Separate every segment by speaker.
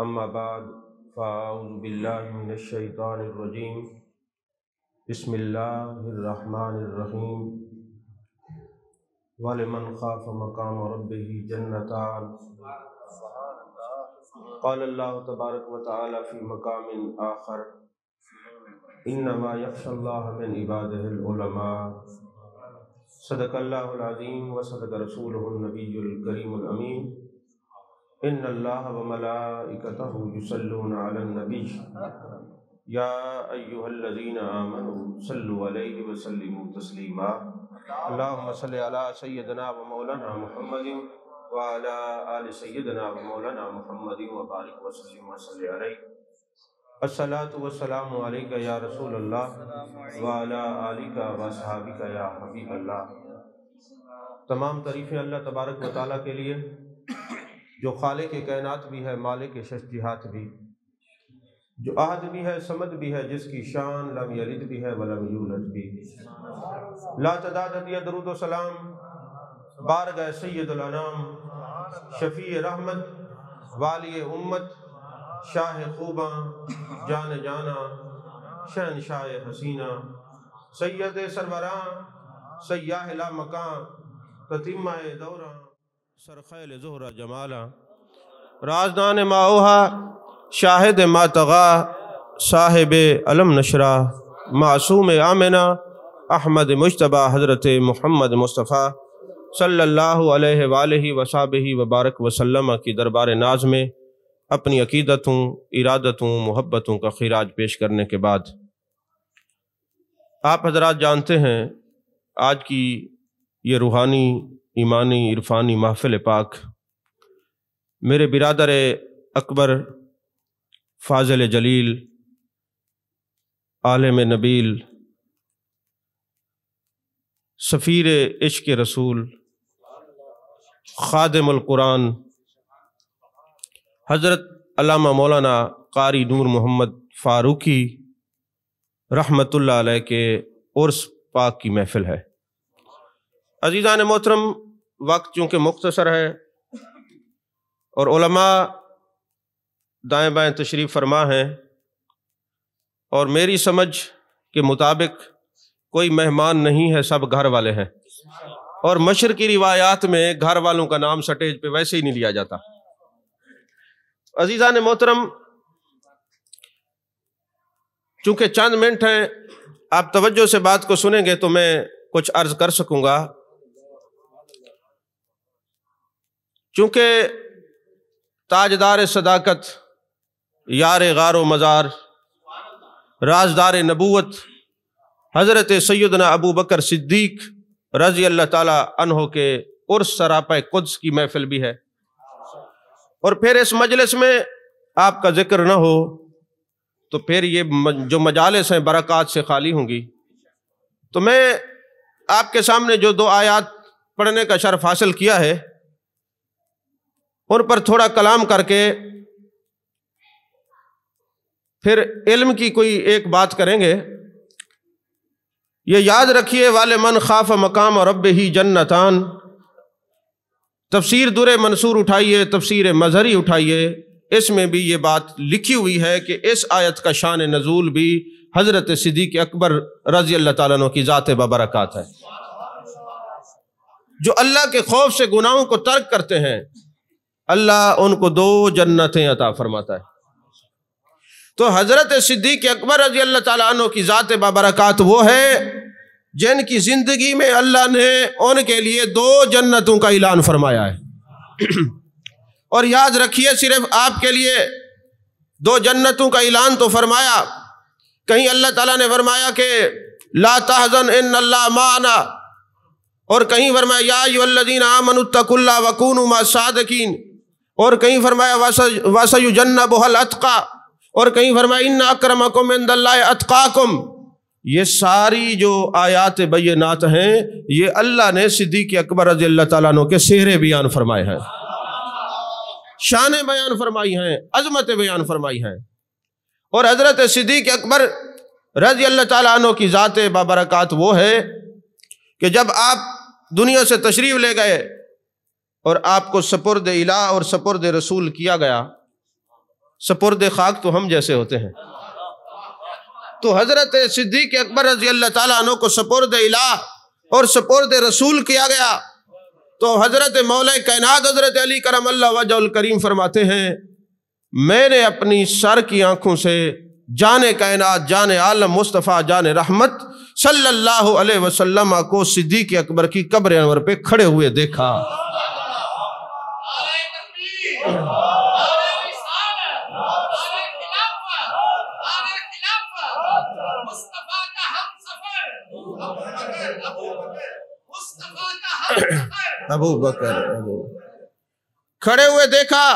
Speaker 1: اما بعد فاعوذ باللہ من الشیطان الرجیم بسم اللہ الرحمن الرحیم وَلِمَنْ خَافَ مَقَامَ رَبِّهِ جَنَّتَانِ قال اللہ تبارک وتعالی فی مقام آخر انما یخشی اللہ من عبادہ العلماء صدق اللہ العظیم وصدق رسولہ النبی الکریم الامین ان اللہ وملائکتہ یصلون علی النبی یا ایہا الذین آمنوا صلوا علیہ وسلموا تسلیما اللہم صل علی سیدنا و مولانا محمد وعلی آل سیدنا و مولانا محمد وبارک وسلم وصلی علیہ الصلاۃ والسلام علیک یا رسول اللہ وعلی آلک واصحابک یا حبیب اللہ۔ تمام تعریفیں اللہ تبارک و تعالیٰ کے لیے جو خالق کائنات بھی ہے، مالک ششجہات بھی، جو احد بھی ہے، صمد بھی ہے، جس کی شان لم یلد بھی ہے ولم یولد بھی۔ لا تعداد یہ درود و سلام بارگاہ سید الانام، شفیع رحمت، والی امت، شاہ خوباں، جان جانا، شہنشاہ حسینہ، سید سروراں، سیاہ لا مکان، تتمہ دوراں، سرخیل زہرہ جمالا، رازدان ماؤہا، شاہد ما طغا، صاحب علم نشرہ، معصوم آمنہ، احمد مجتبہ حضرت محمد مصطفیٰ صلی اللہ علیہ وآلہ وصحبہ وبارک وسلم کی دربار ناز میں اپنی عقیدتوں، ارادتوں، محبتوں کا خراج پیش کرنے کے بعد آپ حضرات جانتے ہیں آج کی یہ روحانی، ایمانی، عرفانی محفل پاک میرے برادر اکبر، فاضل جلیل، عالم نبیل، سفیر عشق رسول، خادم القرآن، حضرت علامہ مولانا قاری نور محمد فاروقی رحمۃ اللہ علیہ کے عرس پاک کی محفل ہے۔ عزیزان محترم، وقت چونکہ مختصر ہے اور علماء دائیں بائیں تشریف فرما ہیں اور میری سمجھ کے مطابق کوئی مہمان نہیں ہے، سب گھر والے ہیں، اور مشرقی روایات میں گھر والوں کا نام سٹیج پہ ویسے ہی نہیں لیا جاتا۔ عزیزان محترم، چونکہ چند منٹ ہیں، آپ توجہ سے بات کو سنیں گے تو میں کچھ عرض کر سکوں گا۔ چونکہ تاجدار صداقت، یار غار و مزار، رازدار نبوت حضرت سیدنا ابو بکر صدیق رضی اللہ تعالی عنہ کے عرس سراپہ قدس کی محفل بھی ہے، اور پھر اس مجلس میں آپ کا ذکر نہ ہو تو پھر یہ جو مجالس ہیں برکات سے خالی ہوں گی۔ تو میں آپ کے سامنے جو 2 آیات پڑھنے کا شرف حاصل کیا ہے ان پر تھوڑا کلام کر کے پھر علم کی کوئی ایک بات کریں گے۔ یہ یاد رکھیے، وَلِمَنْ خَافَ مَقَامَ رَبِّهِ جَنَّتَانِ، تفسیر در منصور اٹھائیے، تفسیر مظہری اٹھائیے، اس میں بھی یہ بات لکھی ہوئی ہے کہ اس آیت کا شان نزول بھی حضرت صدیق اکبر رضی اللہ تعالیٰ عنہ کی ذات ببرکات ہے۔ جو اللہ کے خوف سے گناہوں کو ترک کرتے ہیں، اللہ ان کو 2 جنتیں عطا فرماتا ہے۔ تو حضرت صدیق اکبر رضی اللہ تعالیٰ عنہ کی ذات ببرکات وہ ہے جن کی زندگی میں اللہ نے ان کے لیے 2 جنتوں کا اعلان فرمایا ہے۔ اور یاد رکھیے، صرف آپ کے لیے 2 جنتوں کا اعلان تو فرمایا، کہیں اللہ تعالیٰ نے فرمایا کہ لا تحزن ان اللہ معنا، اور کہیں فرمایا یا ایھا الذین آمنوا اتقوا اللہ وکونوا مع الصادقین، اور کہیں فرمایا وسیجنبھا الاتقی، اور کہیں فرمایا ان اکرمکم عند اللہ اتقاکم۔ یہ ساری جو آیات بینات ہیں یہ اللہ نے صدیق اکبر رضی اللہ تعالیٰ عنہ کے سہرے بیان فرمائے ہیں، شانیں بیان فرمائی ہیں، عظمتیں بیان فرمائی ہیں۔ اور حضرت صدیق اکبر رضی اللہ تعالیٰ عنہ کی ذات بابرکات وہ ہے کہ جب آپ دنیا سے تشریف لے گئے اور آپ کو سپرد الہ اور سپرد رسول کیا گیا سپرد خاک تو ہم جیسے ہوتے ہیں۔ تو حضرت صدیق اکبر رضی اللہ تعالیٰ عنہ کو سپرد الہ اور سپرد رسول کیا گیا۔ تو حضرت مولا کائنات حضرت علی کرم اللہ وجہ الکریم فرماتے ہیں میں نے اپنی سر کی آنکھوں سے جان کائنات، جان عالم مصطفیٰ، جان رحمت صلی اللہ علیہ وسلم کو صدیق اکبر کی قبر انور پہ کھڑے ہوئے دیکھا۔ ابو بکر کھڑے ہوئے دیکھا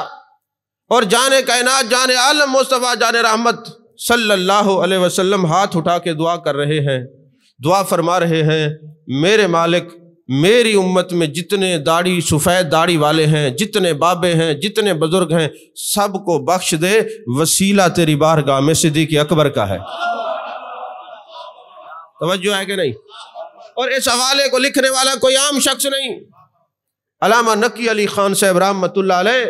Speaker 1: اور جان کائنات، جان عالم مصطفیٰ، جان رحمت صلی اللہ علیہ وسلم ہاتھ اٹھا کے دعا کر رہے ہیں، دعا فرما رہے ہیں میرے مالک میری امت میں جتنے داڑھی سفید داڑھی والے ہیں، جتنے بابے ہیں، جتنے بزرگ ہیں، سب کو بخش دے، وسیلہ تیری بارگاہ میں صدیق اکبر کا ہے۔ توجہ ہے کہ نہیں؟ اور اس حوالے کو لکھنے والا کوئی عام شخص نہیں، علامہ نقی علی خان صاحب رحمۃ اللہ علیہ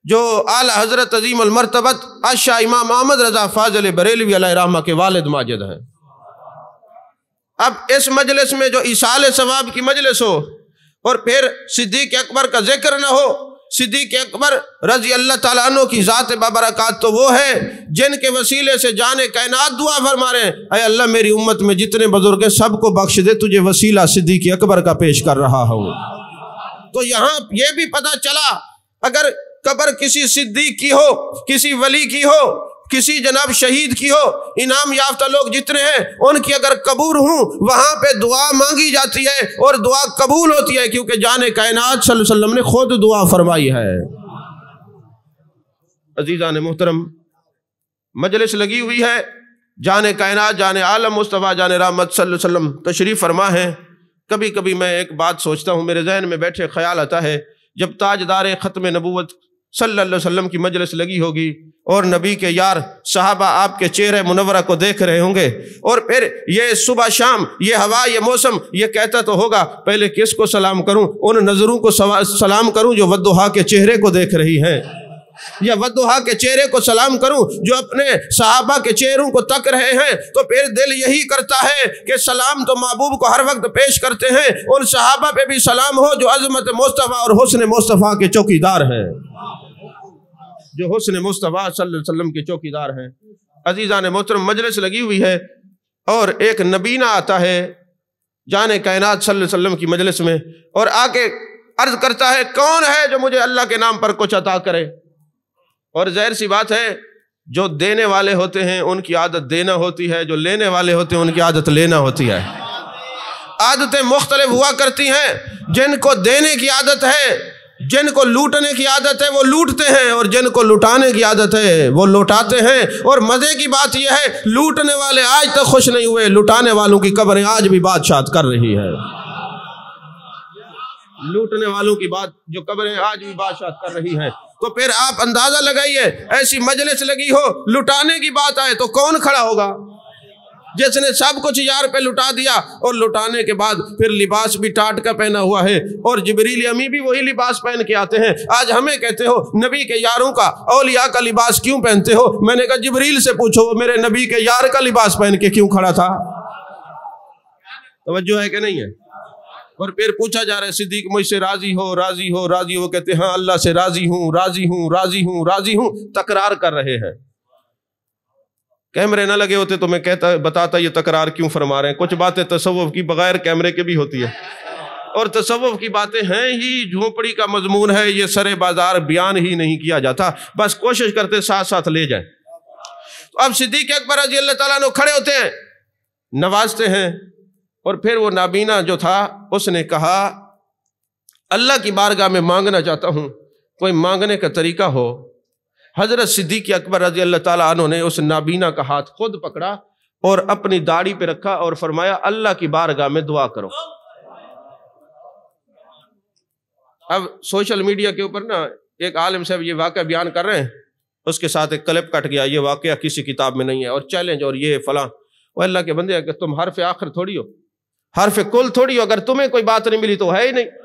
Speaker 1: جو اعلی حضرت عظیم المرتبت اشا امام محمد رضا فاضل بریلوی علیہ رحمہ کے والد ماجد ہیں۔ اب اس مجلس میں جو ایصال ثواب کی مجلس ہو اور پھر صدیق اکبر کا ذکر نہ ہو، صدیق اکبر رضی اللہ تعالیٰ عنہ کی ذات بابرکات تو وہ ہے جن کے وسیلے سے جان کائنات دعا فرما رہے ہیں اے اللہ میری امت میں جتنے بزرگ ہیں سب کو بخش دے، تجھے وسیلہ صدیق اکبر کا پیش کر رہا ہوں۔ تو یہاں یہ بھی پتہ چلا اگر قبر کسی صدیق کی ہو، کسی ولی کی ہو، کسی جناب شہید کی ہو، انعام یافتہ لوگ جتنے ہیں ان کی اگر قبور ہوں وہاں پہ دعا مانگی جاتی ہے اور دعا قبول ہوتی ہے، کیونکہ جان کائنات صلی اللہ علیہ وسلم نے خود دعا فرمائی ہے۔ عزیزان محترم، مجلس لگی ہوئی ہے، جان کائنات، جان عالم مصطفیٰ، جان رحمت صلی اللہ علیہ وسلم تشریف فرما ہے۔ کبھی کبھی میں ایک بات سوچتا ہوں، میرے ذہن میں بیٹھے خیال آتا ہے جب تاجدار ختم نبوت صلی اللہ علیہ وسلم کی مجلس لگی ہوگی اور نبی کے یار صحابہ آپ کے چہرے منورہ کو دیکھ رہے ہوں گے، اور پھر یہ صبح شام، یہ ہوا، یہ موسم، یہ کہتا تو ہوگا پہلے کس کو سلام کروں؟ ان نظروں کو سلام کروں جو ودھا کے چہرے کو دیکھ رہی ہیں، یا ودھا کے چہرے کو سلام کروں جو اپنے صحابہ کے چہروں کو تک رہے ہیں؟ تو پھر دل یہی کرتا ہے کہ سلام تو محبوب کو ہر وقت پیش کرتے ہیں، ان صحابہ پہ بھی سلام ہو جو عظمت مصطفیٰ اور حسن مصطفیٰ کے چوکیدار ہیں، جو حسن مصطفیٰ صلی اللہ علیہ وسلم کے چوکیدار ہیں۔ عزیزان محترم، مجلس لگی ہوئی ہے اور ایک نبینا آتا ہے جان کائنات صلی اللہ علیہ وسلم کی مجلس میں اور آ کے عرض کرتا ہے کون ہے جو مجھے اللہ کے نام پر کچھ عطا کرے؟ اور ظاہر سی بات ہے جو دینے والے ہوتے ہیں ان کی عادت دینا ہوتی ہے، جو لینے والے ہوتے ہیں ان کی عادت لینا ہوتی ہے۔ عادتیں مختلف ہوا کرتی ہیں، جن کو دینے کی عادت ہے، جن کو لوٹنے کی عادت ہے وہ لوٹتے ہیں، اور جن کو لوٹانے کی عادت ہے وہ لوٹاتے ہیں۔ اور مزے کی بات یہ ہے لوٹنے والے آج تک خوش نہیں ہوئے، لوٹانے والوں کی قبریں آج بھی بادشاہت کر رہی ہے۔ لوٹنے والوں کی بات جو قبریں آج بھی بادشاہت کر رہی ہیں، تو پھر آپ اندازہ لگائیے ایسی مجلس لگی ہو، لٹانے کی بات آئے تو کون کھڑا ہوگا؟ جس نے سب کچھ یار پہ لٹا دیا اور لٹانے کے بعد پھر لباس بھی ٹاٹ کا پہنا ہوا ہے، اور جبریل امی بھی وہی لباس پہن کے آتے ہیں۔ آج ہمیں کہتے ہو نبی کے یاروں کا، اولیاء کا لباس کیوں پہنتے ہو؟ میں نے کہا جبریل سے پوچھو وہ میرے نبی کے یار کا لباس پہن کے کیوں کھڑا تھا؟ توجہ ہے کہ نہیں ہے؟ اور پھر پوچھا جا رہا ہے صدیق مجھ سے راضی ہو، راضی ہو، راضی ہو، کہتے ہیں ہاں اللہ سے راضی ہوں، راضی ہوں، راضی ہوں، راضی ہوں، تکرار کر رہے ہیں۔ کیمرے نہ لگے ہوتے تو میں بتاتا یہ تکرار کیوں فرما رہے ہیں۔ کچھ باتیں تصوف کی بغیر کیمرے کے بھی ہوتی ہے، اور تصوف کی باتیں ہیں ہی جھونپڑی کا مضمون ہے، یہ سرے بازار بیان ہی نہیں کیا جاتا، بس کوشش کرتے ساتھ ساتھ لے جائیں۔ تو اب صدیق اکبر رضی اللہ تعالیٰ عنہ کھڑے ہوتے ہیں، نوازتے ہیں، اور پھر وہ نابینا جو تھا اس نے کہا اللہ کی بارگاہ میں مانگنا چاہتا ہوں، کوئی مانگنے کا طریقہ ہو۔ حضرت صدیق اکبر رضی اللہ تعالیٰ عنہ نے اس نابینا کا ہاتھ خود پکڑا اور اپنی داڑھی پہ رکھا اور فرمایا اللہ کی بارگاہ میں دعا کرو۔ اب سوشل میڈیا کے اوپر نا ایک عالم صاحب یہ واقعہ بیان کر رہے ہیں، اس کے ساتھ ایک کلپ کٹ گیا، یہ واقعہ کسی کتاب میں نہیں ہے، اور چیلنج اور یہ فلاں۔ وہ اللہ کے بندے کہ تم حرف آخر تھوڑی ہو، حرف کل تھوڑی ہو، اگر تمہیں کوئی بات نہیں ملی تو ہے ہی نہیں۔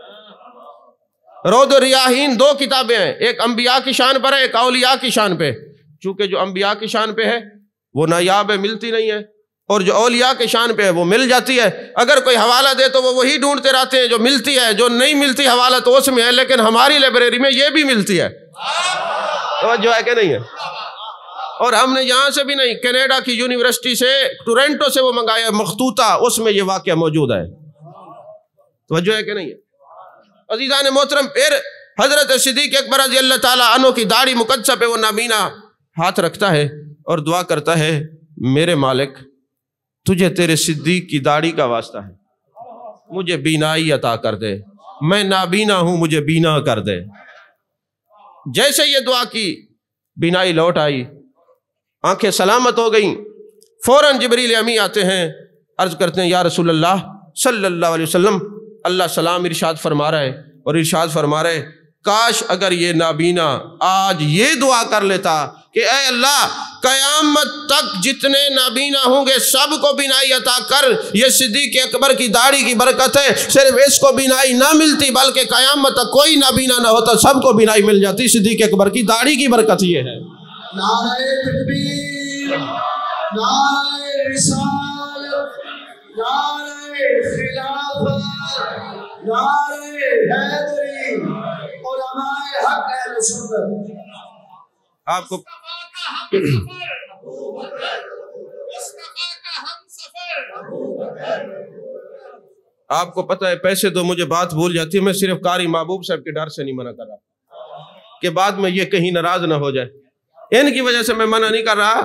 Speaker 1: روض و ریاحین دو کتابیں ہیں، ایک انبیاء کی شان پر ہے، ایک اولیاء کی شان پہ۔ چونکہ جو انبیاء کی شان پہ ہے وہ نایاب ہے، ملتی نہیں ہے، اور جو اولیاء کے شان پہ ہے وہ مل جاتی ہے۔ اگر کوئی حوالہ دے تو وہ وہی ڈھونڈتے رہتے ہیں جو ملتی ہے، جو نہیں ملتی حوالہ تو اس میں ہے، لیکن ہماری لائبریری میں یہ بھی ملتی ہے۔ توجہ ہے کہ نہیں ہے؟ اور ہم نے یہاں سے بھی نہیں، کینیڈا کی یونیورسٹی سے، ٹورنٹو سے وہ منگایا مخطوطہ، اس میں یہ واقعہ موجود ہے۔ توجہ ہے کہ نہیں ہے؟ عزیزان محترم، پھر حضرت صدیق اکبر رضی اللہ تعالیٰ عنہ کی داڑھی مقدسہ پہ وہ نابینا ہاتھ رکھتا ہے اور دعا کرتا ہے، میرے مالک تجھے تیرے صدیق کی داڑھی کا واسطہ ہے، مجھے بینائی عطا کر دے، میں نابینا ہوں، مجھے بینا کر دے۔ جیسے یہ دعا کی بینائی لوٹ آئی، آنکھیں سلامت ہو گئیں۔ فوراً جبریل امی آتے ہیں، عرض کرتے ہیں یا رسول اللہ صلی اللہ علیہ وسلم، اللہ سلام ارشاد فرما رہا ہے، اور ارشاد فرما رہے کاش اگر یہ نابینا آج یہ دعا کر لیتا کہ اے اللہ قیامت تک جتنے نابینا ہوں گے سب کو بینائی عطا کر، یہ صدیق اکبر کی داڑھی کی برکت ہے، صرف اس کو بینائی نہ ملتی بلکہ قیامت تک کوئی نابینا نہ ہوتا، سب کو بینائی مل جاتی۔ صدیق اکبر کی داڑھی کی برکت یہ ہے۔
Speaker 2: نعرہ تکبیر، نعرہ رسالت، نعرہ خلافت، نعرہ حیدری، علماء حق اہل سنت۔
Speaker 1: آپ کو آپ کو پتہ ہے پیسے تو مجھے بات بھول جاتی ہے، میں صرف قاری محبوب صاحب کے ڈر سے نہیں منع کر رہا کہ بعد میں یہ کہیں ناراض نہ ہو جائے، ان کی وجہ سے میں منع نہیں کر رہا،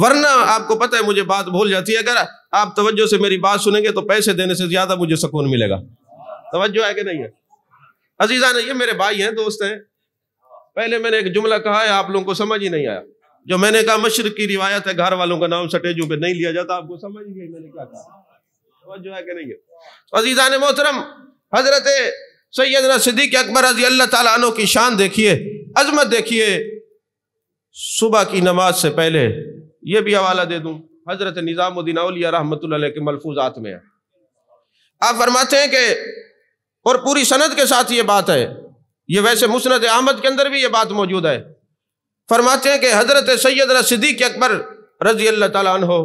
Speaker 1: ورنہ آپ کو پتہ ہے مجھے بات بھول جاتی ہے۔ اگر آپ توجہ سے میری بات سنیں گے تو پیسے دینے سے زیادہ مجھے سکون ملے گا۔ توجہ ہے کہ نہیں ہے؟ عزیزان، یہ میرے بھائی ہیں، دوست ہیں۔ پہلے میں نے ایک جملہ کہا ہے، آپ لوگوں کو سمجھ ہی نہیں آیا، جو میں نے کہا مشرق کی روایت ہے، گھر والوں کا نام سٹیجوں پہ نہیں لیا جاتا، آپ کو سمجھ گئی میں نے کیا کہا؟ توجہ ہے کہ نہیں ہے؟ عزیزان محترم، حضرت سیدنا صدیق اکبر رضی اللہ تعالیٰ عنہ کی شان دیکھیے، عظمت دیکھیے۔ صبح کی نماز سے پہلے یہ بھی حوالہ دے دوں، حضرت نظام الدین اولیاء رحمۃ اللہ علیہ کے ملفوظات میں ہے، آپ فرماتے ہیں کہ، اور پوری سند کے ساتھ یہ بات ہے، یہ ویسے مسند احمد کے اندر بھی یہ بات موجود ہے، فرماتے ہیں کہ حضرت سیدنا صدیق اکبر رضی اللہ تعالیٰ عنہ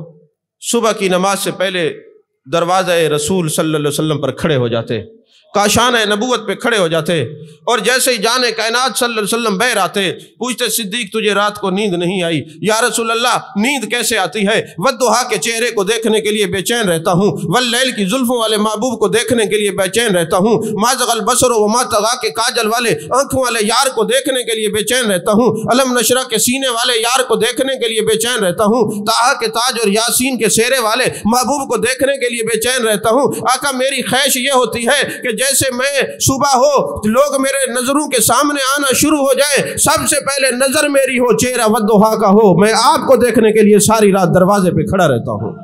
Speaker 1: صبح کی نماز سے پہلے دروازہ رسول صلی اللہ علیہ وسلم پر کھڑے ہو جاتے، کاشان نبوت پہ کھڑے ہو جاتے، اور جیسے ہی جان کائنات صلی اللہ علیہ وسلم بہر آتے، پوچھتے صدیق تجھے رات کو نیند نہیں آئی؟ یا رسول اللہ نیند کیسے آتی ہے، والضحیٰ کے چہرے کو دیکھنے کے لیے بے چین رہتا ہوں، واللیل کی زلفوں والے محبوب کو دیکھنے کے لیے بے چین رہتا ہوں، ما زغ البصر وما طغیٰ کے کاجل والے آنکھوں والے یار کو دیکھنے کے لیے بے چین رہتا ہوں، علم نشرہ کے سینے والے یار کو دیکھنے کے لیے بے چین رہتا ہوں، طٰہٰ کے تاج اور یاسین کے سیرے والے محبوب کو دیکھنے کے لیے بے چین رہتا ہوں۔ آقا میری خواہش یہ ہوتی ہے کہ جیسے میں صبح ہو لوگ میرے نظروں کے سامنے آنا شروع ہو جائے، سب سے پہلے نظر میری ہو چہرہ والضحیٰ کا ہو، میں آپ کو دیکھنے کے لیے ساری رات دروازے پہ کھڑا رہتا ہوں،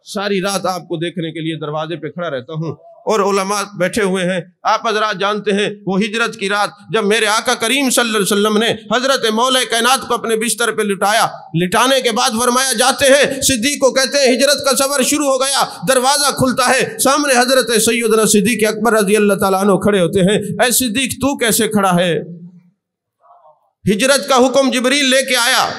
Speaker 1: ساری رات آپ کو دیکھنے کے لیے دروازے پہ کھڑا رہتا ہوں۔ اور علماء بیٹھے ہوئے ہیں، آپ حضرات جانتے ہیں وہ ہجرت کی رات جب میرے آقا کریم صلی اللہ علیہ وسلم نے حضرت مولا کائنات کو اپنے بستر پہ لٹایا، لٹانے کے بعد فرمایا جاتے ہیں، صدیق کو کہتے ہیں ہجرت کا سفر شروع ہو گیا، دروازہ کھلتا ہے، سامنے حضرت سیدنا صدیق اکبر رضی اللہ تعالیٰ عنہ کھڑے ہوتے ہیں۔ اے صدیق تو کیسے کھڑا ہے؟ ہجرت کا حکم جبریل لے کے آیا،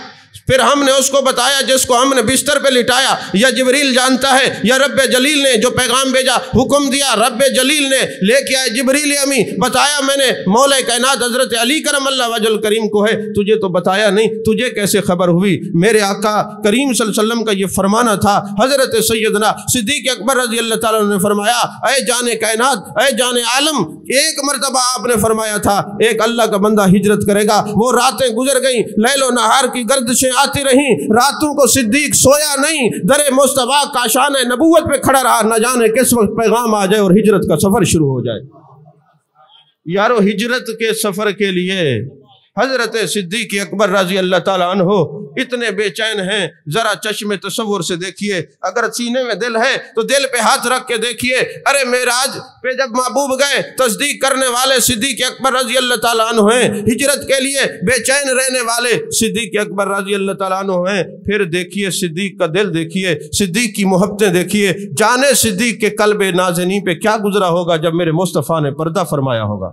Speaker 1: پھر ہم نے اس کو بتایا جس کو ہم نے بستر پہ لٹایا، یا جبریل جانتا ہے یا رب جلیل نے جو پیغام بھیجا، حکم دیا، رب جلیل نے لے کے آئے، جبریل امی بتایا میں نے مولا کائنات حضرت علی کرم اللہ وجہ الکریم کو ہے، تجھے تو بتایا نہیں، تجھے کیسے خبر ہوئی؟ میرے آقا کریم صلی اللہ علیہ وسلم کا یہ فرمانا تھا۔ حضرت سیدنا صدیق اکبر رضی اللہ تعالیٰ نے فرمایا، اے جان کائنات، اے جان عالم، ایک مرتبہ آپ نے فرمایا تھا ایک اللہ کا بندہ ہجرت کرے گا، وہ راتیں گزر گئیں، لیل و نہار کی گردشیں آتی رہیں، راتوں کو صدیق سویا نہیں، در مصطفیٰ کاشان نبوت پہ کھڑا رہا، نہ جانے کس وقت پیغام آ جائے اور ہجرت کا سفر شروع ہو جائے۔ یارو ہجرت کے سفر کے لیے حضرت صدیق اکبر رضی اللہ تعالیٰ عنہ اتنے بے چین ہیں، ذرا چشم تصور سے دیکھیے، اگر سینے میں دل ہے تو دل پہ ہاتھ رکھ کے دیکھیے۔ ارے معراج پہ جب محبوب گئے، تصدیق کرنے والے صدیق اکبر رضی اللہ تعالیٰ عنہ ہیں، ہجرت کے لیے بے چین رہنے والے صدیق اکبر رضی اللہ تعالیٰ عنہ ہیں۔ پھر دیکھیے صدیق کا دل، دیکھیے صدیق کی محبتیں، دیکھیے جانے صدیق کے قلب نازنین پہ کیا گزرا ہوگا جب میرے مصطفیٰ نے پردہ فرمایا ہوگا۔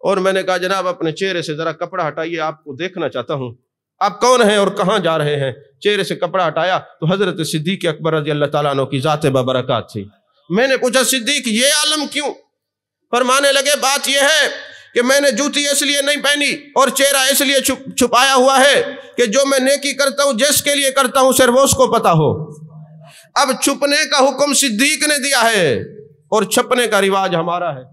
Speaker 1: اور میں نے کہا جناب اپنے چہرے سے ذرا کپڑا ہٹائیے، آپ کو دیکھنا چاہتا ہوں، آپ کون ہیں اور کہاں جا رہے ہیں؟ چہرے سے کپڑا ہٹایا تو حضرت صدیق اکبر رضی اللہ تعالیٰ عنہ کی ذات بابرکات تھی۔ میں نے پوچھا صدیق یہ عالم کیوں؟ فرمانے لگے بات یہ ہے کہ میں نے جوتی اس لیے نہیں پہنی اور چہرہ اس لیے چھپایا ہوا ہے کہ جو میں نیکی کرتا ہوں جس کے لیے کرتا ہوں صرف اس کو پتا ہو۔ اب چھپنے کا حکم صدیق نے دیا ہے اور چھپنے کا رواج ہمارا ہے۔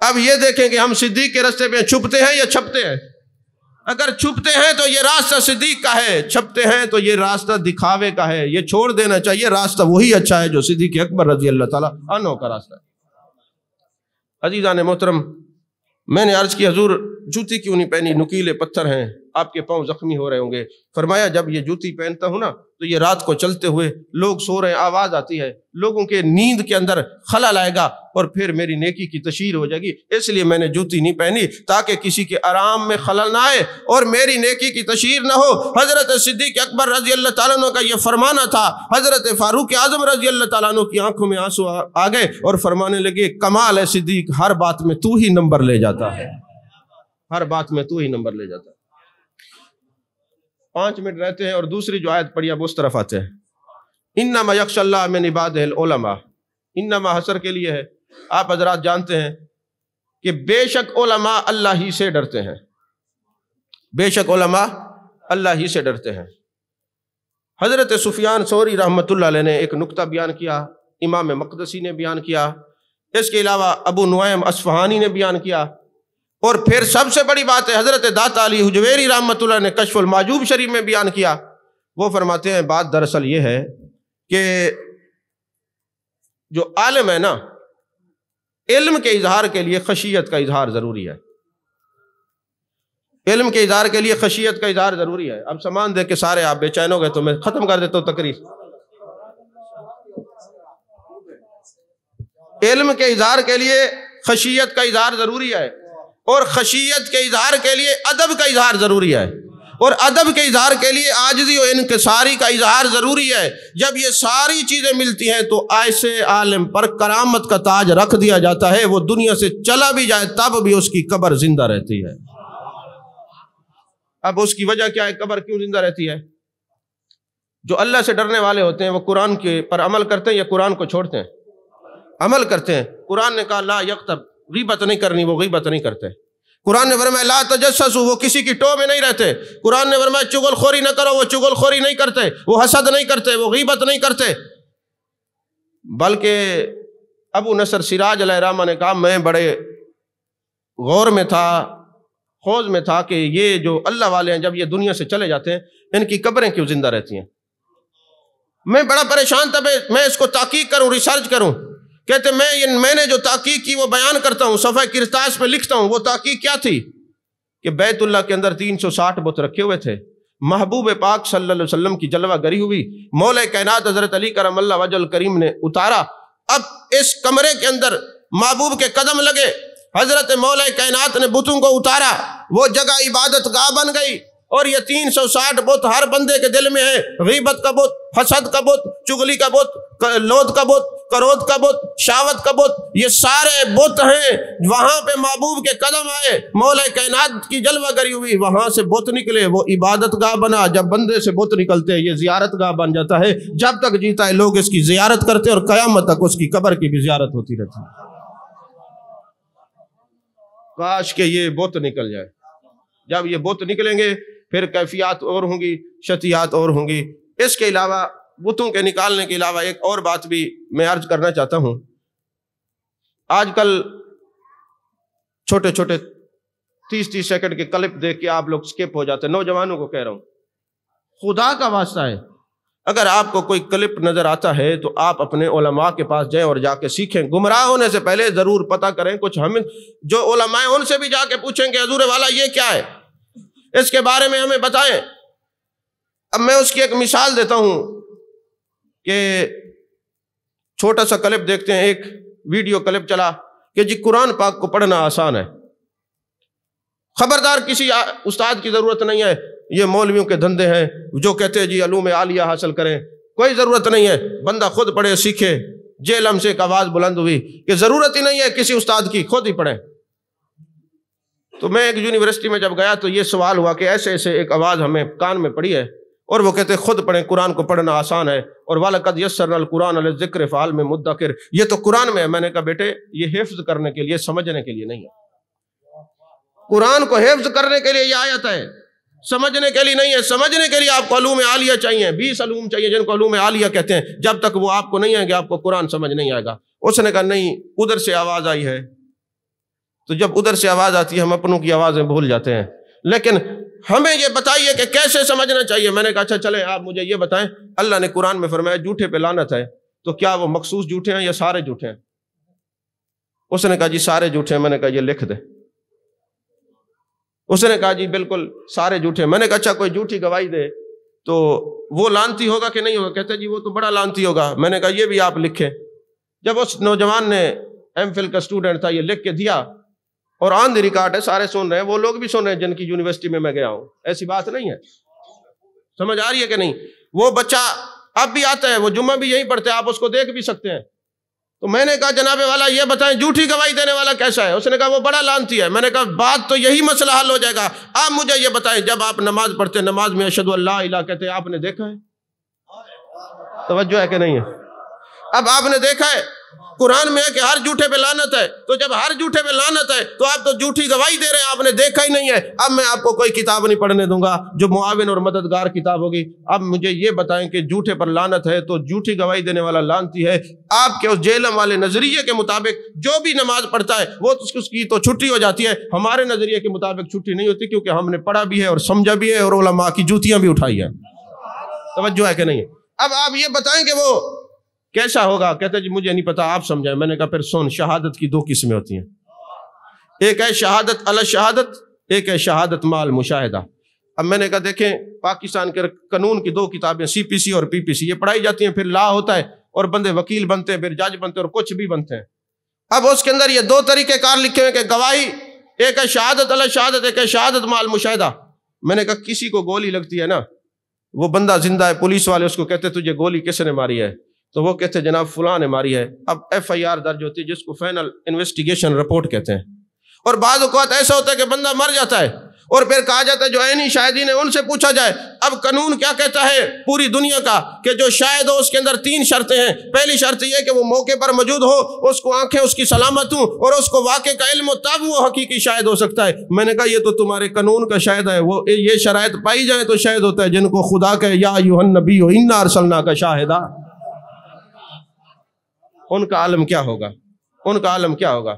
Speaker 1: اب یہ دیکھیں کہ ہم صدیق کے راستے پہ چھپتے ہیں یا چھپتے ہیں؟ اگر چھپتے ہیں تو یہ راستہ صدیق کا ہے، چھپتے ہیں تو یہ راستہ دکھاوے کا ہے۔ یہ چھوڑ دینا چاہیے، راستہ وہی اچھا ہے جو صدیق اکبر رضی اللہ تعالیٰ عنہ کا راستہ ہے۔ عزیزان محترم، میں نے عرض کی حضور جوتی کیوں نہیں پہنی؟ نکیلے پتھر ہیں، آپ کے پاؤں زخمی ہو رہے ہوں گے۔ فرمایا جب یہ جوتی پہنتا ہوں نا تو یہ رات کو چلتے ہوئے لوگ سو رہے ہیں، آواز آتی ہے، لوگوں کے نیند کے اندر خلل آئے گا اور پھر میری نیکی کی تشہیر ہو جائے گی، اس لیے میں نے جوتی نہیں پہنی تاکہ کسی کے آرام میں خلل نہ آئے اور میری نیکی کی تشہیر نہ ہو۔ حضرت صدیق اکبر رضی اللہ تعالیٰ عنہ کا یہ فرمانا تھا۔ حضرت فاروق اعظم رضی اللہ تعالیٰ عنہ کی آنکھوں میں آنسو آ گئے اور فرمانے لگے کمال ہے صدیق، ہر بات میں تو ہی نمبر لے جاتا ہے، ہر بات میں تو ہی نمبر لے جاتا ہے۔ 5 منٹ رہتے ہیں اور دوسری جو آیت پڑھی اب اس طرف آتے ہیں۔ انما یخشی اللہ من عبادہ العلماء، انما حسر کے لیے ہے۔ آپ حضرات جانتے ہیں کہ بے شک علماء اللہ ہی سے ڈرتے ہیں، بے شک علماء اللہ ہی سے ڈرتے ہیں۔ حضرت سفیان ثوری رحمۃ اللہ علیہ نے ایک نکتہ بیان کیا، امام مقدسی نے بیان کیا، اس کے علاوہ ابو نعیم اصفہانی نے بیان کیا، اور پھر سب سے بڑی بات ہے حضرت داتا علی حجویری رحمۃ اللہ نے کشف المعجوب شریف میں بیان کیا۔ وہ فرماتے ہیں بات دراصل یہ ہے کہ جو عالم ہے نا، علم کے اظہار کے لیے خشیت کا اظہار ضروری ہے، علم کے اظہار کے لیے خشیت کا اظہار ضروری ہے۔ اب سامان دے کے سارے آپ بے چین ہو گئے تو میں ختم کر دیتا ہوں تقریر۔ علم کے اظہار کے لیے خشیت کا اظہار ضروری ہے، اور خشیت کے اظہار کے لیے ادب کا اظہار ضروری ہے، اور ادب کے اظہار کے لیے عاجزی و انکساری کا اظہار ضروری ہے۔ جب یہ ساری چیزیں ملتی ہیں تو ایسے عالم پر کرامت کا تاج رکھ دیا جاتا ہے، وہ دنیا سے چلا بھی جائے تب بھی اس کی قبر زندہ رہتی ہے۔ اب اس کی وجہ کیا ہے؟ قبر کیوں زندہ رہتی ہے؟ جو اللہ سے ڈرنے والے ہوتے ہیں وہ قرآن کے پر عمل کرتے ہیں یا قرآن کو چھوڑتے ہیں؟ عمل کرتے ہیں۔ قرآن نے کہا لا یغتب، غیبت نہیں کرنی، وہ غیبت نہیں کرتے۔ قرآن نے فرمایا لا تجسسوا، وہ کسی کی ٹو میں نہیں رہتے۔ قرآن نے فرمایا چغل خوری نہ کرو، وہ چغل خوری نہیں کرتے، وہ حسد نہیں کرتے، وہ غیبت نہیں کرتے۔ بلکہ ابو نصر سراج علیہ الرحمہ نے کہا میں بڑے غور میں تھا، خوض میں تھا کہ یہ جو اللہ والے ہیں جب یہ دنیا سے چلے جاتے ہیں ان کی قبریں کیوں زندہ رہتی ہیں؟ میں بڑا پریشان تھا، میں اس کو تحقیق کروں، ریسرچ کروں۔ کہتے میں نے جو تحقیق کی وہ بیان کرتا ہوں، صفحہ کرتاس پہ لکھتا ہوں۔ وہ تحقیق کیا تھی کہ بیت اللہ کے اندر 360 بت رکھے ہوئے تھے، محبوب پاک صلی اللہ علیہ وسلم کی جلوہ گری ہوئی، مولا کائنات حضرت علی کرم اللہ وجہ الکریم نے اتارا۔ اب اس کمرے کے اندر محبوب کے قدم لگے، حضرت مولا کائنات نے بتوں کو اتارا، وہ جگہ عبادت گاہ بن گئی، اور یہ 360 بت ہر بندے کے دل میں ہے۔ غیبت کا بت، حسد کا بت، چغلی کا بت، لوت کا بت، کرود کا بت، شاوت کا بت، یہ سارے بت ہیں۔ وہاں پہ محبوب کے قدم آئے، مولا کائنات کی جلوہ گری ہوئی، وہاں سے بت نکلے، وہ عبادت گاہ بنا۔ جب بندے سے بت نکلتے ہیں یہ زیارت گاہ بن جاتا ہے، جب تک جیتا ہے لوگ اس کی زیارت کرتے اور قیامت تک اس کی قبر کی بھی زیارت ہوتی رہتی ہے۔ کاش کہ یہ بت نکل جائے۔ جب یہ بت نکلیں گے پھر کیفیات اور ہوں گی، شتیات اور ہوں گی۔ اس کے علاوہ بتوں کے نکالنے کے علاوہ ایک اور بات بھی میں عرض کرنا چاہتا ہوں۔ آج کل چھوٹے چھوٹے 30 سیکنڈ کے کلپ دیکھ کے آپ لوگ سکپ ہو جاتے ہیں۔ نوجوانوں کو کہہ رہا ہوں، خدا کا واسطہ ہے، اگر آپ کو کوئی کلپ نظر آتا ہے تو آپ اپنے علماء کے پاس جائیں اور جا کے سیکھیں۔ گمراہ ہونے سے پہلے ضرور پتہ کریں کچھ۔ ہم جو علماء ہیں ان سے بھی جا کے پوچھیں کہ حضور والا یہ کیا ہے، اس کے بارے میں ہمیں بتائیں۔ اب میں اس کی ایک مثال دیتا ہوں کہ چھوٹا سا کلپ دیکھتے ہیں، ایک ویڈیو کلپ چلا کہ جی قرآن پاک کو پڑھنا آسان ہے۔ خبردار کسی استاد کی ضرورت نہیں ہے، یہ مولویوں کے دھندے ہیں جو کہتے ہیں جی علوم عالیہ حاصل کریں، کوئی ضرورت نہیں ہے، بندہ خود پڑھے سیکھے۔ جیلم سے ایک آواز بلند ہوئی کہ ضرورت ہی نہیں ہے کسی استاد کی، خود ہی پڑھیں۔ تو میں ایک یونیورسٹی میں جب گیا تو یہ سوال ہوا کہ ایسے ایسے ایک آواز ہمیں کان میں پڑی ہے اور وہ کہتے خود پڑھیں، قرآن کو پڑھنا آسان ہے، اور وَلَقَدْ يَسَّرْنَا الْقُرْآنَ لِلذِّكْرِ فَهَلْ مِن مُدَّكِرٍ، یہ تو قرآن میں ہے۔ میں نے کہا بیٹے یہ حفظ کرنے کے لیے، سمجھنے کے لیے نہیں ہے، قرآن کو حفظ کرنے کے لیے یہ آیت ہے، سمجھنے کے لیے نہیں ہے۔ سمجھنے کے لیے آپ کو علوم عالیہ چاہیے، 20 علوم چاہیے جن کو علوم عالیہ کہتے ہیں، جب تک وہ آپ کو نہیں آئیں گے آپ کو قرآن سمجھ نہیں آئے گا۔ اس نے کہا نہیں ادھر سے آواز آئی ہے، تو جب ادھر سے آواز آتی ہے ہم اپنوں کی آوازیں بھول جاتے ہیں، لیکن ہمیں یہ بتائیے کہ کیسے سمجھنا چاہیے۔ میں نے کہا اچھا چلیں آپ مجھے یہ بتائیں، اللہ نے قرآن میں فرمایا جھوٹے پہ لعنت ہے، تو کیا وہ مخصوص جھوٹے ہیں یا سارے جھوٹے ہیں؟ اس نے کہا جی سارے جھوٹے ہیں۔ میں نے کہا یہ لکھ دے۔ اس نے کہا جی بالکل سارے جھوٹے ہیں۔ میں نے کہا اچھا کوئی جھوٹی گواہی دے تو وہ لعنتی ہوگا کہ نہیں ہوگا؟ کہتے جی وہ تو بڑا لعنتی ہوگا۔ میں نے کہا یہ بھی آپ لکھیں۔ جب اس نوجوان نے ایم فل کا اسٹوڈنٹ تھا، یہ لکھ کے دیا اور آن دی ریکارڈ ہے، سارے سن رہے ہیں، وہ لوگ بھی سن رہے ہیں جن کی یونیورسٹی میں گیا ہوں، ایسی بات نہیں ہے۔ سمجھ آ رہی ہے کہ نہیں؟ وہ بچہ اب بھی آتا ہے، وہ جمعہ بھی یہیں پڑھتے ہیں، آپ اس کو دیکھ بھی سکتے ہیں۔ تو میں نے کہا جناب والا یہ بتائیں جھوٹی گواہی دینے والا کیسا ہے؟ اس نے کہا وہ بڑا لعنتی ہے۔ میں نے کہا بات تو یہی مسئلہ حل ہو جائے گا۔ آپ مجھے یہ بتائیں جب آپ نماز پڑھتے ہیں، نماز میں اشہد ان لا الہ کہتے ہیں، آپ نے دیکھا ہے؟ توجہ ہے کہ نہیں ہے؟ اب آپ نے دیکھا ہے قرآن میں ہے کہ ہر جھوٹے پہ لعنت ہے، تو جب ہر جھوٹے پہ لعنت ہے تو آپ تو جھوٹی گواہی دے رہے ہیں، آپ نے دیکھا ہی نہیں ہے۔ اب میں آپ کو کوئی کتاب نہیں پڑھنے دوں گا جو معاون اور مددگار کتاب ہوگی۔ اب مجھے یہ بتائیں کہ جھوٹے پر لعنت ہے تو جھوٹی گواہی دینے والا لعنتی ہے۔ آپ کے اس جہلم والے نظریے کے مطابق جو بھی نماز پڑھتا ہے وہ اس کی تو چھٹی ہو جاتی ہے، ہمارے نظریے کے مطابق چھٹی نہیں ہوتی، کیونکہ ہم نے پڑھا بھی ہے اور سمجھا بھی ہے اور علماء کی جوتیاں بھی اٹھائی ہیں۔ توجہ ہے کہ نہیں؟ اب آپ یہ بتائیں کہ وہ کیسا ہوگا؟ کہتے جی مجھے نہیں پتا، آپ سمجھائیں۔ میں نے کہا پھر سن، شہادت کی 2 قسمیں ہوتی ہیں، ایک ہے شہادت علی شہادت، ایک ہے شہادت مع المشاہدہ۔ اب میں نے کہا دیکھیں پاکستان کے قانون کی 2 کتابیں CPC اور PPC یہ پڑھائی جاتی ہیں، پھر لا ہوتا ہے اور بندے وکیل بنتے ہیں، پھر جج بنتے ہیں اور کچھ بھی بنتے ہیں۔ اب اس کے اندر یہ 2 طریقے کار لکھے ہوئے کہ گواہی ایک ہے شہادت علی شہادت، ایک ہے شہادت مع المشاہدہ۔ میں نے کہا کسی کو گولی لگتی ہے نا، وہ بندہ زندہ ہے، پولیس والے اس کو کہتے تجھے گولی کس نے ماری ہے؟ تو وہ کہتے ہیں جناب فلاں نے ماری ہے۔ اب FIR درج ہوتی ہے جس کو فائنل انویسٹیگیشن رپورٹ کہتے ہیں، اور بعض اوقات ایسا ہوتا ہے کہ بندہ مر جاتا ہے اور پھر کہا جاتا ہے جو عینی شاہدین ہیں ان سے پوچھا جائے۔ اب قانون کیا کہتا ہے پوری دنیا کا کہ جو شاہد ہو اس کے اندر 3 شرطیں ہیں۔ پہلی شرط یہ کہ وہ موقع پر موجود ہو، اس کو آنکھیں اس کی سلامت ہوں اور اس کو واقع کا علم ہو، تب وہ حقیقی شاہد ہو سکتا ہے۔ میں نے کہا یہ تو تمہارے قانون کا شاہد ہے، وہ یہ شرائط پائی جائیں تو شاہد ہوتا ہے، جن کو خدا کہ یا ایھا النبی انا ارسلناک شاہدا، ان کا عالم کیا ہوگا؟ ان کا عالم کیا ہوگا؟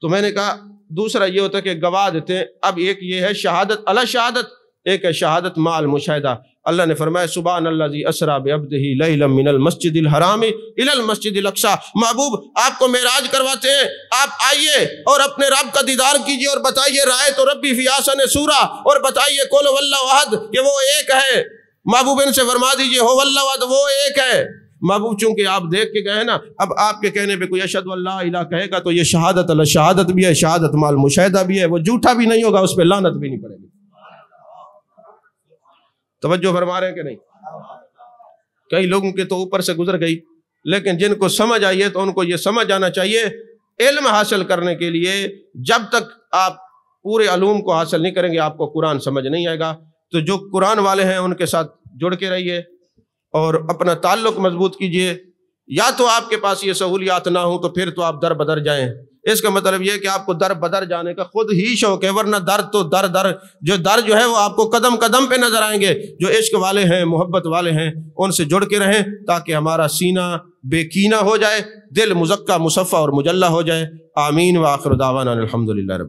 Speaker 1: تو میں نے کہا دوسرا یہ ہوتا ہے کہ گواہ دیتے ہیں۔ اب ایک یہ ہے شہادت علی شہادت، ایک ہے شہادت مع المشاہدہ۔ اللہ نے فرمایا سبحان الذی اسریٰ بعبدہ لیلا من المسجد الحرام الی المسجد الاقصی۔ محبوب آپ کو معراج کرواتے ہیں، آپ آئیے اور اپنے رب کا دیدار کیجئے اور بتائیے رأیت ربی فی احسن صورۃ، اور بتائیے قل هو اللہ احد کہ وہ ایک ہے۔ محبوب ان سے فرما دیجئے هو اللہ احد، وہ ایک ہے۔ محبوب چونکہ آپ دیکھ کے گئے نا، اب آپ کے کہنے پہ کوئی اشہد ان لا الہ کہے گا تو یہ شہادت علی شہادت بھی ہے، شہادت مع المشاہدہ بھی ہے، وہ جھوٹا بھی نہیں ہوگا، اس پہ لعنت بھی نہیں پڑے گی۔ توجہ فرما رہے ہیں کہ نہیں؟ کئی لوگوں کے تو اوپر سے گزر گئی، لیکن جن کو سمجھ آئی ہے تو ان کو یہ سمجھ آنا چاہیے علم حاصل کرنے کے لیے جب تک آپ پورے علوم کو حاصل نہیں کریں گے آپ کو قرآن سمجھ نہیں آئے گا۔ تو جو قرآن والے ہیں ان کے ساتھ جڑ کے رہیے اور اپنا تعلق مضبوط کیجئے۔ یا تو آپ کے پاس یہ سہولیات نہ ہوں تو پھر تو آپ در بدر جائیں۔ اس کا مطلب یہ کہ آپ کو در بدر جانے کا خود ہی شوق ہے، ورنہ در تو در جو ہے وہ آپ کو قدم قدم پہ نظر آئیں گے۔ جو عشق والے ہیں، محبت والے ہیں، ان سے جڑ کے رہیں تاکہ ہمارا سینہ بے کینہ ہو جائے، دل مزکہ مصفہ اور مجلہ ہو جائے۔ آمین وآخر دعوانا الحمدللہ رب